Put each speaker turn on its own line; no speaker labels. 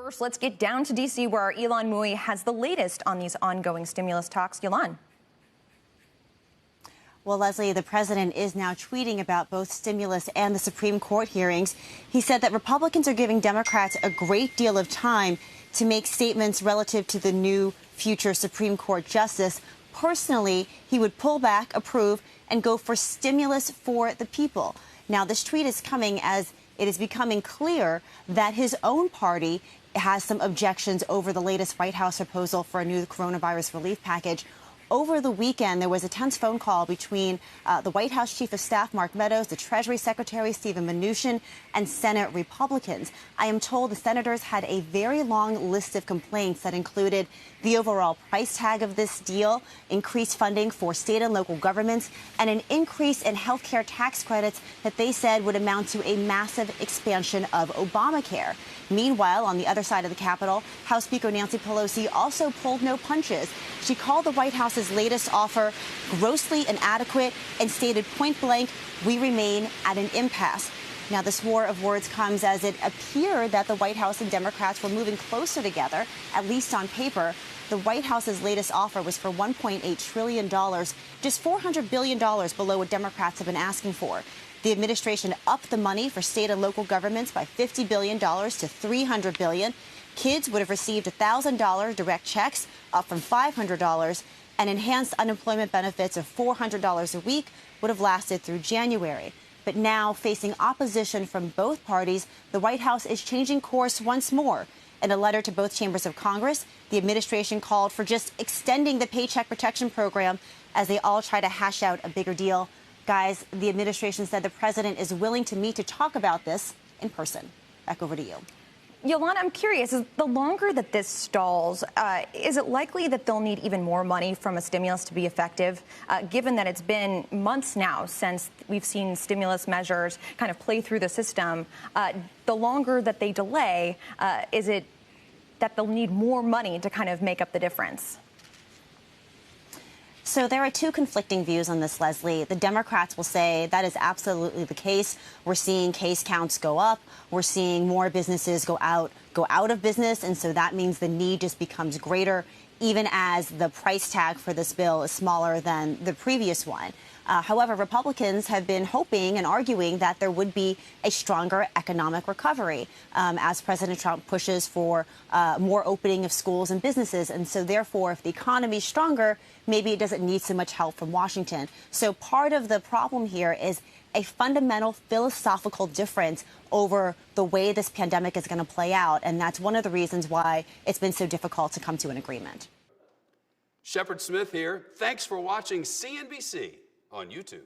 First, let's get down to D.C., where our Ilan Mui has the latest on these ongoing stimulus talks. Ilan.
Well, Leslie, the president is now tweeting about both stimulus and the Supreme Court hearings. He said that Republicans are giving Democrats a great deal of time to make statements relative to the new future Supreme Court justice. Personally, he would pull back, approve, and go for stimulus for the people. Now, this tweet is coming as it is becoming clear that his own party has some objections over the latest White House proposal for a new coronavirus relief package. Over the weekend, there was a tense phone call between the White House Chief of Staff, Mark Meadows, the Treasury Secretary, Steven Mnuchin, and Senate Republicans. I am told the senators had a very long list of complaints that included the overall price tag of this deal, increased funding for state and local governments, and an increase in health care tax credits that they said would amount to a massive expansion of Obamacare. Meanwhile, on the other side of the Capitol, House Speaker Nancy Pelosi also pulled no punches. She called the White House's latest offer grossly inadequate and stated point blank, "We remain at an impasse." Now, this war of words comes as it appeared that the White House and Democrats were moving closer together, at least on paper. The White House's latest offer was for $1.8 trillion, just $400 billion below what Democrats have been asking for. The administration upped the money for state and local governments by $50 billion to $300 billion. Kids would have received $1,000 direct checks, up from $500, and enhanced unemployment benefits of $400 a week would have lasted through January. But now, facing opposition from both parties, the White House is changing course once more. In a letter to both chambers of Congress, the administration called for just extending the Paycheck Protection Program as they all try to hash out a bigger deal. Guys, the administration said the president is willing to meet to talk about this in person. Back over to you.
Yolanda, I'm curious, the longer that this stalls, is it likely that they'll need even more money from a stimulus to be effective, given that it's been months now since we've seen stimulus measures kind of play through the system? The longer that they delay, is it that they'll need more money to kind of make up the difference?
So there are two conflicting views on this, Leslie. The Democrats will say that is absolutely the case. We're seeing case counts go up. We're seeing more businesses go out of business. And so that means the need just becomes greater, even as the price tag for this bill is smaller than the previous one. However, Republicans have been hoping and arguing that there would be a stronger economic recovery as President Trump pushes for more opening of schools and businesses. And so, therefore, if the economy is stronger, maybe it doesn't need so much help from Washington. So part of the problem here is a fundamental philosophical difference over the way this pandemic is going to play out. And that's one of the reasons why it's been so difficult to come to an agreement.
Shepard Smith here. Thanks for watching CNBC on YouTube.